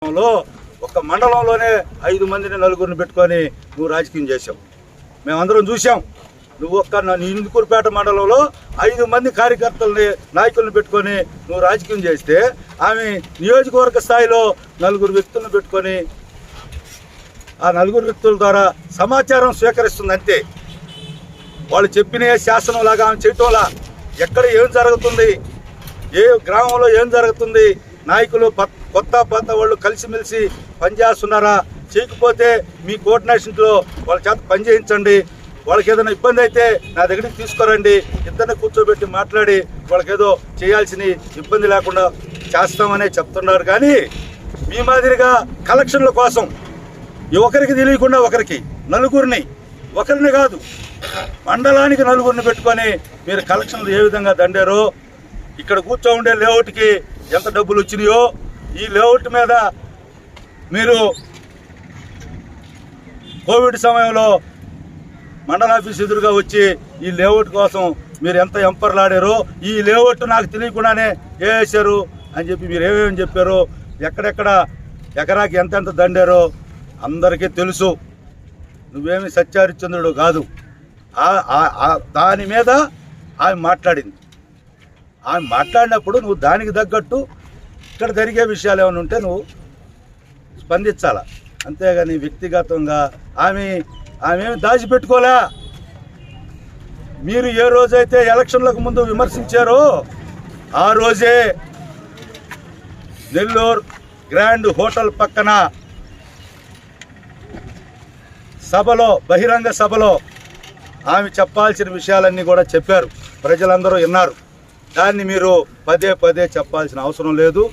మండలంలో ఒక మండలంలోనే 5 మందిని 4గురిని పెట్టుకొని నువ్వు రాజకీయం చేసావు. మేమందరం చూసాం. నువ్వు ఇందుకూరుపేట మండలంలో 5 మంది కార్యకర్తలని నాయకులను పెట్టుకొని నువ్వు రాజకీయం చేస్తే ఆమె నియోజకవర్గ స్థాయిలో 4 వ్యక్తులను పెట్టుకొని ఆ 4 వ్యక్తుల ద్వారా సమాచారం స్వీకరిస్తుంది. అంతే. వాళ్ళు చెప్పిన శాసనం లాగా ఆమె చేయటంలా ఎక్కడ ఏం జరుగుతుంది, ఏ గ్రామంలో ఏం జరుగుతుంది, నాయకులు కొత్త పాత వాళ్ళు కలిసిమెలిసి పనిచేస్తున్నారా, చేయకపోతే మీ కోఆర్డినేషన్లో వాళ్ళ చేత పని చేయించండి. వాళ్ళకి ఏదైనా ఇబ్బంది అయితే నా దగ్గరికి తీసుకురండి, ఇద్దరిని కూర్చోబెట్టి మాట్లాడి వాళ్ళకి ఏదో చేయాల్సిన ఇబ్బంది లేకుండా చేస్తామనే చెప్తున్నారు. కానీ మీ మాదిరిగా కలెక్షన్ల కోసం ఒకరికి తెలియకుండా ఒకరికి 4గురిని, ఒకరిని కాదు మండలానికి 4గురిని పెట్టుకొని మీరు కలెక్షన్లు ఏ విధంగా దండారో, ఇక్కడ కూర్చో ఉండే లేఅవుట్కి ఎంత డబ్బులు వచ్చినాయో, ఈ లేఅవుట్ మీద మీరు కోవిడ్ సమయంలో మండల ఆఫీస్ ఎదురుగా వచ్చి ఈ లేఅవుట్ కోసం మీరు ఎంత ఎంపర్లాడారో, ఈ లేఅవుట్ నాకు తెలియకుండానే వేసారు అని చెప్పి మీరు ఏమేమి చెప్పారో, ఎక్కడెక్కడ ఎకరాకి ఎంతెంత దండారో అందరికీ తెలుసు. నువ్వేమి సత్యహరిశ్చంద్రుడు కాదు. దాని మీద ఆమె మాట్లాడింది. ఆమె మాట్లాడినప్పుడు నువ్వు దానికి తగ్గట్టు ఇక్కడ జరిగే విషయాలు ఏమైనా ఉంటే నువ్వు స్పందించాలా. అంతేగాని వ్యక్తిగతంగా ఆమె ఏమి దాచిపెట్టుకోలే. మీరు ఏ రోజైతే ఎలక్షన్లకు ముందు విమర్శించారో ఆ రోజే నెల్లూరు గ్రాండ్ హోటల్ పక్కన సభలో, బహిరంగ సభలో ఆమె చెప్పాల్సిన విషయాలన్నీ కూడా చెప్పారు. ప్రజలందరూ విన్నారు. దాన్ని మీరు పదే పదే చెప్పాల్సిన అవసరం లేదు.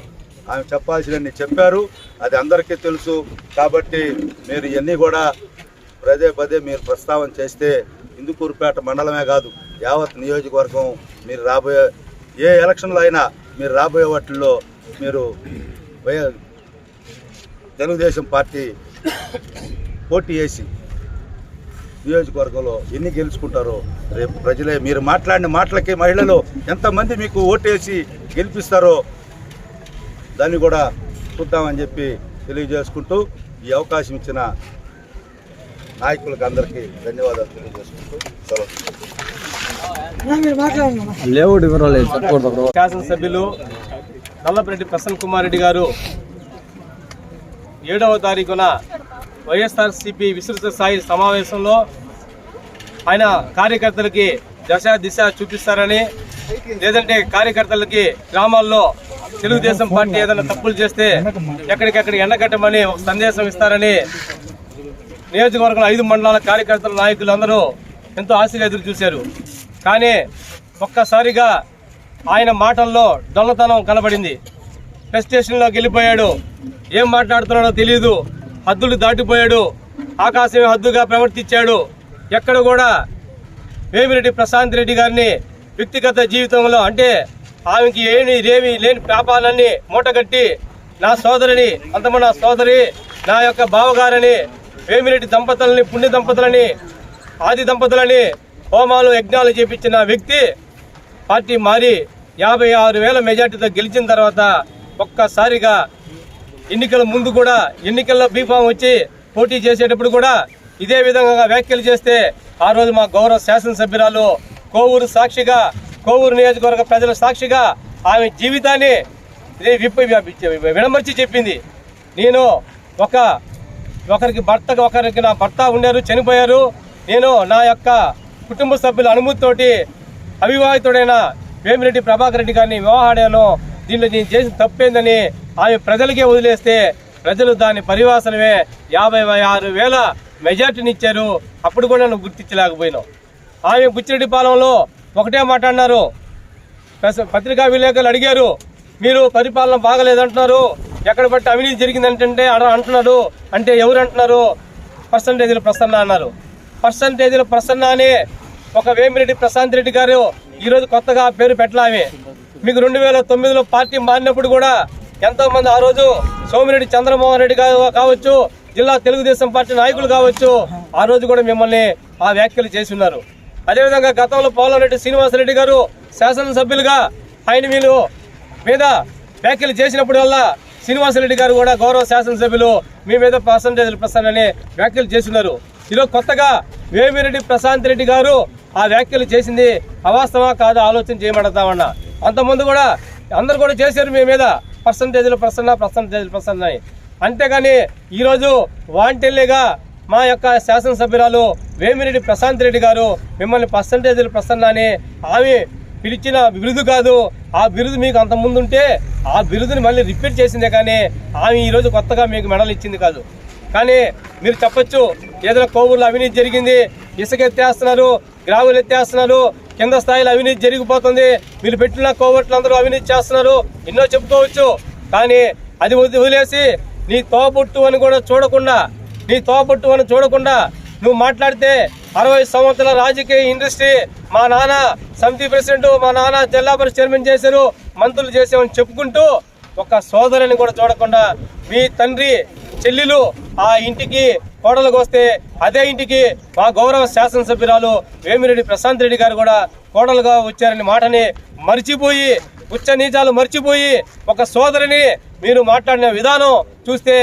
ఆమె చెప్పాల్సినవన్నీ చెప్పారు, అది అందరికీ తెలుసు. కాబట్టి మీరు ఇవన్నీ కూడా పదే పదే మీరు ప్రస్తావన చేస్తే ఇందుకూరుపేట మండలమే కాదు, యావత్ నియోజకవర్గం మీరు రాబోయే ఏ ఎలక్షన్లో అయినా మీరు రాబోయే వాటిల్లో మీరు తెలుగుదేశం పార్టీ పోటీ చేసి నియోజకవర్గంలో ఎన్ని గెలుచుకుంటారో రేపు ప్రజలే. మీరు మాట్లాడిన మాటలకి మహిళలు ఎంతమంది మీకు ఓటేసి గెలిపిస్తారో దాన్ని కూడా చూద్దామని చెప్పి తెలియజేసుకుంటూ ఈ అవకాశం ఇచ్చిన నాయకులకు అందరికీ ధన్యవాదాలు తెలియజేసుకుంటూ శాసనసభ్యులు నల్లపరెడ్డి ప్రసన్న కుమార్ రెడ్డి గారు 7వ తారీఖున వైఎస్ఆర్సీపీ విస్తృత స్థాయి సమావేశంలో ఆయన కార్యకర్తలకి దశ దిశ చూపిస్తారని, లేదంటే కార్యకర్తలకి గ్రామాల్లో తెలుగుదేశం పార్టీ ఏదైనా తప్పులు చేస్తే ఎక్కడికెక్కడ ఎండగట్టమని ఒక సందేశం ఇస్తారని నియోజకవర్గంలో 5 మండలాల కార్యకర్తల నాయకులు అందరూ ఎంతో ఆశగా ఎదురు చూశారు. కానీ ఒక్కసారిగా ఆయన మాటల్లో దొంగతనం కనబడింది. ప్రెస్ స్టేషన్లోకి వెళ్ళిపోయాడు. ఏం మాట్లాడుతున్నాడో తెలియదు. హద్దులు దాటిపోయాడు. ఆకాశమే హద్దుగా ప్రవర్తించాడు. ఎక్కడ కూడా వేమిరెడ్డి ప్రశాంత్ రెడ్డి గారిని వ్యక్తిగత జీవితంలో అంటే ఆమెకి ఏమి లేని పాపాలన్నీ మూటగట్టి నా సోదరిని, అంతమా నా సోదరి, నా యొక్క బావగారని, వేమిరెడ్డి దంపతులని, పుణ్య దంపతులని, ఆది దంపతులని హోమాలు యజ్ఞాలు చేపించిన వ్యక్తి పార్టీ మారి 56,000 మెజార్టీతో గెలిచిన తర్వాత ఒక్కసారిగా ఎన్నికల ముందు కూడా ఎన్నికల్లో బీఫామ్ వచ్చి పోటీ చేసేటప్పుడు కూడా ఇదే విధంగా వ్యాఖ్యలు చేస్తే ఆ రోజు మా గౌరవ శాసనసభ్యురాలు కోవూరు సాక్షిగా, కోవూరు నియోజకవర్గ ప్రజల సాక్షిగా ఆమె జీవితాన్ని విడమర్చి చెప్పింది. నేను ఒకరికి నా భర్త ఉన్నారు, చనిపోయారు. నేను నా యొక్క కుటుంబ సభ్యుల అనుమతితోటి అవివాహితుడైన వేమిరెడ్డి ప్రభాకర్ రెడ్డి గారిని వివాహాడాను. దీనిలో నేను చేసిన తప్పేందని ఆమె ప్రజలకే వదిలేస్తే ప్రజలు దాని పరివాసనమే 56,000 మెజార్టీని ఇచ్చారు. అప్పుడు కూడా నన్ను గుర్తించలేకపోయినావు. ఆమె బుచ్చిరెడ్డిపాలెంలో ఒకటే మాట్లాడినారు. పత్రికా విలేకరులు అడిగారు, మీరు పరిపాలన బాగలేదంటున్నారు, ఎక్కడ బట్టి అవినీతి జరిగిందంటే అంటున్నారు. అంటే ఎవరు అంటున్నారు? పర్సంటేజీల ప్రసన్న అన్నారు. పర్సంటేజీల ప్రసన్న అని ఒక వేమిరెడ్డి ప్రశాంత్ రెడ్డి గారు ఈరోజు కొత్తగా పేరు పెట్టలామే. మీకు 2009లో పార్టీ మారినప్పుడు కూడా ఎంతో మంది ఆ రోజు సోమిరెడ్డి చంద్రమోహన్ రెడ్డి గారు కావచ్చు, జిల్లా తెలుగుదేశం పార్టీ నాయకులు కావచ్చు, ఆ రోజు కూడా మిమ్మల్ని ఆ వ్యాఖ్యలు చేసి ఉన్నారు. అదేవిధంగా గతంలో పోలంరెడ్డి శ్రీనివాసరెడ్డి గారు శాసనసభ్యులుగా ఆయన మీద వ్యాఖ్యలు చేసినప్పుడు వల్ల శ్రీనివాసరెడ్డి గారు కూడా గౌరవ శాసనసభ్యులు మీ మీద పర్సంటేజ్లు ప్రస్తావన వ్యాఖ్యలు చేస్తున్నారు. ఈరోజు కొత్తగా వేమిరెడ్డి ప్రశాంత్ రెడ్డి గారు ఆ వ్యాఖ్యలు చేసింది అవాస్తవా కాదా ఆలోచన చేయమంటామన్నా. అంతకుముందు కూడా అందరు కూడా చేశారు మీ మీద పర్సంటేజ్లు ప్రసన్న అని. అంతేగాని ఈరోజు వాంటెల్లిగా మా యొక్క శాసనసభ్యురాలు వేమిరెడ్డి ప్రశాంత్ రెడ్డి గారు మిమ్మల్ని పర్సంటేజ్లు ప్రసన్న అని ఆమె పిలిచిన బిరుదు కాదు. ఆ బిరుదు మీకు అంత ముందు ఉంటే ఆ బిరుదుని మళ్ళీ రిపీట్ చేసిందే కానీ ఆమె ఈరోజు కొత్తగా మీకు మెడల్ ఇచ్చింది కాదు. కానీ మీరు చెప్పొచ్చు ఏదైనా కోవూరులో అవినీతి జరిగింది, ఇసుక ఎత్తేస్తున్నారు, గ్రావులు ఎత్తేస్తున్నారు, కింద స్థాయిలో అవినీతి జరిగిపోతుంది, మీరు పెట్టిన కోవట్లు అందరూ అవినీతి చేస్తున్నారు, ఎన్నో చెప్పుకోవచ్చు. కానీ అది వదిలేసి నీ తోబుట్టు అని కూడా చూడకుండా నువ్వు మాట్లాడితే 60 సంవత్సరాల రాజకీయ ఇండస్ట్రీ, మా నాన్న సమితి ప్రెసిడెంట్, మా నాన్న జిల్లా పరిషత్ చైర్మన్ చేశారు, మంత్రులు చేసామని చెప్పుకుంటూ ఒక సోదరుని కూడా చూడకుండా మీ తండ్రి చెల్లెలు ఆ ఇంటికి కోడలుగా వస్తే అదే ఇంటికి మా గౌరవ శాసనసభ్యురాలు వేమిరెడ్డి ప్రశాంత్ రెడ్డి గారు కూడా కోడలుగా వచ్చారని మాటని మర్చిపోయి ఉచ్చ నీచాలు మర్చిపోయి ఒక సోదరిని మీరు మాట్లాడిన విధానం చూస్తే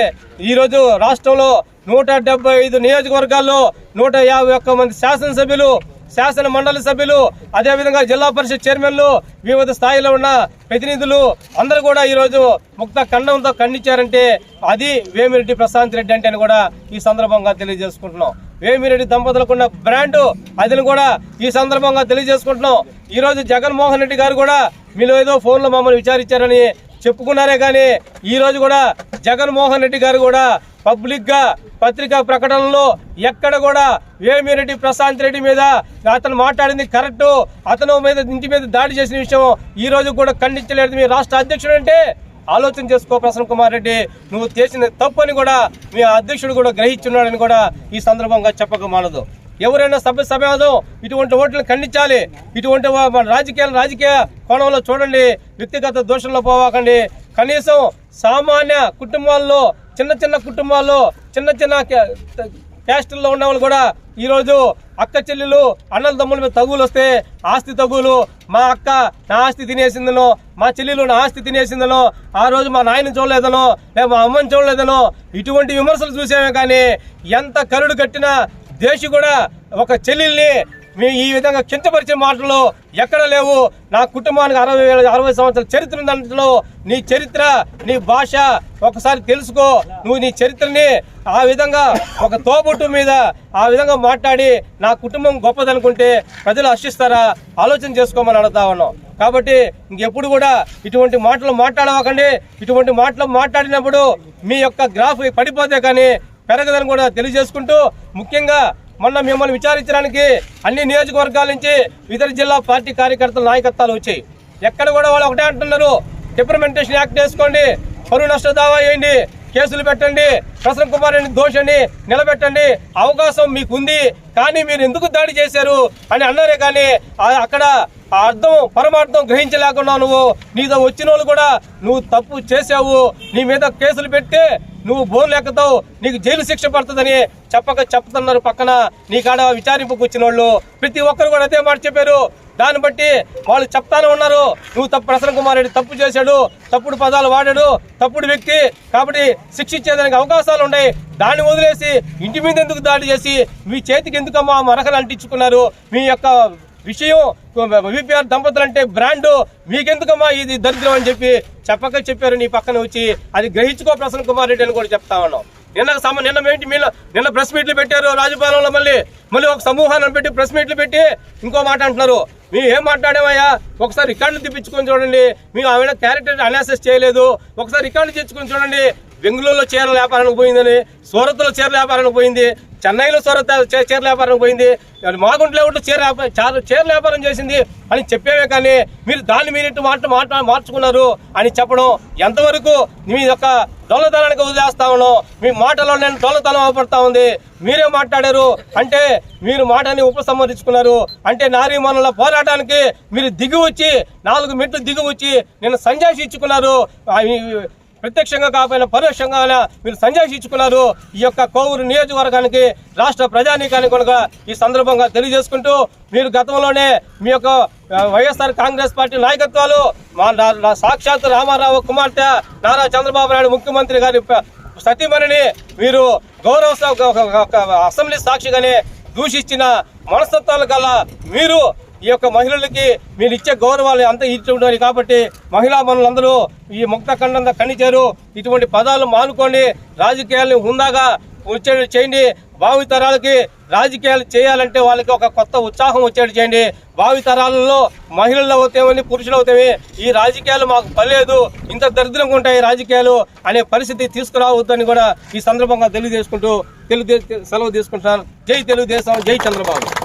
ఈరోజు రాష్ట్రంలో 175 నియోజకవర్గాల్లో 151 మంది శాసనసభ్యులు, శాసన మండలి సభ్యులు, అదేవిధంగా జిల్లా పరిషత్ చైర్మన్లు, వివిధ స్థాయిలో ఉన్న ప్రతినిధులు అందరూ కూడా ఈరోజు ముక్త ఖండంతో ఖండించారంటే అది వేమిరెడ్డి ప్రశాంత్ రెడ్డి అంటే కూడా ఈ సందర్భంగా తెలియజేసుకుంటున్నాం. వేమిరెడ్డి దంపతులకున్న బ్రాండు అదిని కూడా ఈ సందర్భంగా తెలియజేసుకుంటున్నాం. ఈరోజు జగన్మోహన్ రెడ్డి గారు కూడా మీరు ఏదో ఫోన్లో మమ్మల్ని విచారించారని చెప్పుకున్నారే కానీ ఈరోజు కూడా జగన్మోహన్ రెడ్డి గారు కూడా పబ్లిక్ గా పత్రికా ప్రకటనలో ఎక్కడ కూడా వేమిరెడ్డి ప్రశాంత్ రెడ్డి మీద అతను మాట్లాడింది కరెక్ట్, అతను మీద ఇంటి మీద దాడి చేసిన విషయం ఈ రోజు కూడా ఖండించలేదు మీ రాష్ట్ర అధ్యక్షుడు అంటే ఆలోచన చేసుకో ప్రసన్న కుమార్ రెడ్డి, నువ్వు చేసిన తప్పు అని కూడా మీ అధ్యక్షుడు కూడా గ్రహించున్నాడని కూడా ఈ సందర్భంగా చెప్పక మానదు. ఎవరైనా సమాజం ఇటువంటి ఓట్లను ఖండించాలి. ఇటువంటి రాజకీయ కోణంలో చూడండి, వ్యక్తిగత దోషంలో పోవాకండి. కనీసం సామాన్య కుటుంబాల్లో చిన్న కుటుంబాల్లో చిన్న క్యాస్టుల్లో ఉన్న వాళ్ళు కూడా ఈరోజు అక్క చెల్లెలు అన్నల తమ్ముల మీద తగులు వస్తే ఆస్తి తగులు, మా అక్క నా ఆస్తి తినేసిందనో, మా చెల్లెలు నా ఆస్తి తినేసిందనో, ఆ రోజు మా నాయన చూడలేదనో, లేదా మా అమ్మని చూడలేదనో ఇటువంటి విమర్శలు చూసామే కానీ ఎంత కరుడు కట్టినా దేశం కూడా ఒక చెల్లెల్ని మీ ఈ విధంగా కించపరిచే మాటలు ఎక్కడ లేవు. నా కుటుంబానికి 60 సంవత్సరాల చరిత్ర దాంట్లో నీ చరిత్ర, నీ భాష ఒకసారి తెలుసుకో. నువ్వు నీ చరిత్రని ఆ విధంగా ఒక తోబుట్టు మీద ఆ విధంగా మాట్లాడి నా కుటుంబం గొప్పదనుకుంటే ప్రజలు హర్షిస్తారా? ఆలోచన చేసుకోమని అడుగుతా ఉన్నాం. కాబట్టి ఇంకెప్పుడు కూడా ఇటువంటి మాటలు మాట్లాడవకండి. ఇటువంటి మాటలు మాట్లాడినప్పుడు మీ యొక్క గ్రాఫ్ పడిపోతే కానీ పెరగదని కూడా తెలియజేసుకుంటూ, ముఖ్యంగా మొన్న మిమ్మల్ని విచారించడానికి అన్ని నియోజకవర్గాల నుంచి ఇతర జిల్లా పార్టీ కార్యకర్తల నాయకత్వాలు వచ్చాయి. ఎక్కడ కూడా వాళ్ళు ఒకటే అంటున్నారు, డిప్రిమెంటేషన్ యాక్ట్ వేసుకోండి, పరువు నష్ట దావా వేయండి, కేసులు పెట్టండి, ప్రసన్న కుమార్ రెడ్డి దోషాన్ని నిలబెట్టండి, అవకాశం మీకుంది, కానీ మీరు ఎందుకు దాడి చేశారు అని అన్నారే కానీ అక్కడ అర్థం పరమార్థం గ్రహించలేకుండా నువ్వు నీతో వచ్చిన వాళ్ళు కూడా నువ్వు తప్పు చేసావు, నీ మీద కేసులు పెడితే నువ్వు బోన్లు ఎక్కుతావు, నీకు జైలు శిక్ష పడుతుందని చెప్తున్నారు. పక్కన నీ కాడ విచారింపుకు వచ్చిన వాళ్ళు ప్రతి ఒక్కరు కూడా అదే మాట చెప్పారు. దాన్ని బట్టి వాళ్ళు చెప్తానే ఉన్నారు, నువ్వు ప్రసన్న కుమార్ రెడ్డి తప్పు చేశాడు, తప్పుడు పదాలు వాడాడు, తప్పుడు వ్యక్తి, కాబట్టి శిక్షించేదానికి అవకాశాలు ఉన్నాయి. దాన్ని వదిలేసి ఇంటి మీద ఎందుకు దాడి చేసి మీ చేతికి ఎందుకమ్మా మరకలు అంటించుకున్నారు? మీ యొక్క విషయం విపిఆర్ దంపతులు అంటే బ్రాండు, మీకెందుకమ్మా ఇది దరిద్రం అని చెప్పారు నీ పక్కన వచ్చి. అది గ్రహించుకో ప్రసన్న కుమార్ రెడ్డి అని కూడా చెప్తా ఉన్నాం. నిన్న ప్రెస్ మీట్లు పెట్టారు రాజపాలెంలో, మళ్ళీ ఒక సమూహాన్ని పెట్టి ప్రెస్ మీట్లు పెట్టి ఇంకో మాట అంటున్నారు. మేము ఏం మాట్లాడామయ్యా? ఒకసారి రికార్డులు తెప్పించుకొని చూడండి. మేము ఆవిడ క్యారెక్టర్ అనాలిసిస్ చేయలేదు. ఒకసారి రికార్డులు తెచ్చుకొని చూడండి. బెంగళూరులో చీరల వ్యాపారానికి పోయిందని, సూరత్లో చీరల వ్యాపారానికి పోయింది, చెన్నైలో చీరల వ్యాపారం పోయింది, మాగుంట్లో చీరల వ్యాపారం చేసింది అని చెప్పేవే కానీ మీరు దాన్ని మీరింటి మార్చుకున్నారు అని చెప్పడం ఎంతవరకు మీ యొక్క డొల్లతనానికి వదిలేస్తా ఉన్నాం. మీ మాటలో నేను డొల్లతనం అవపడతా ఉంది. మీరే మాట్లాడారు అంటే మీరు మాటని ఉపసంహరించుకున్నారు అంటే నారీమణుల పోరాటానికి మీరు దిగి వచ్చి 4 మెట్లు దిగి వచ్చి నేను సంజాయిషి ఇచ్చుకున్నారు. ప్రత్యక్షంగా కాకపోయినా పరోక్షంగా మీరు సంజాయించుకున్నారు. ఈ యొక్క కోవూరు నియోజకవర్గానికి, రాష్ట్ర ప్రజానీకానికి కనుక ఈ సందర్భంగా తెలియజేసుకుంటూ, మీరు గతంలోనే మీ యొక్క వైఎస్ఆర్ కాంగ్రెస్ పార్టీ నాయకత్వాలు సాక్షాత్ రామారావు కుమార్తె నారా చంద్రబాబు నాయుడు ముఖ్యమంత్రి గారి సతీమణిని మీరు అసెంబ్లీ సాక్షిగానే దూషించిన మనస్తత్వాలు గల మీరు ఈ యొక్క మహిళలకి మీరు ఇచ్చే గౌరవాలు అంతా ఇచ్చి కాబట్టి మహిళా మనులందరూ ఈ ముక్త ఖండంగా ఖండించారు. ఇటువంటి పదాలు మానుకోండి, రాజకీయాలను హుందాగా వచ్చేది చేయండి. భావితరాలకి రాజకీయాలు చేయాలంటే వాళ్ళకి ఒక కొత్త ఉత్సాహం వచ్చేది చేయండి. భావితరాలలో మహిళలు అవుతామని, పురుషులు అవుతామే, ఈ రాజకీయాలు మాకు పర్లేదు, ఇంత దరిద్రంగా ఉంటాయి రాజకీయాలు అనే పరిస్థితి తీసుకురావద్దని కూడా ఈ సందర్భంగా సెలవు తీసుకుంటున్నాను. జై తెలుగుదేశం, జై చంద్రబాబు.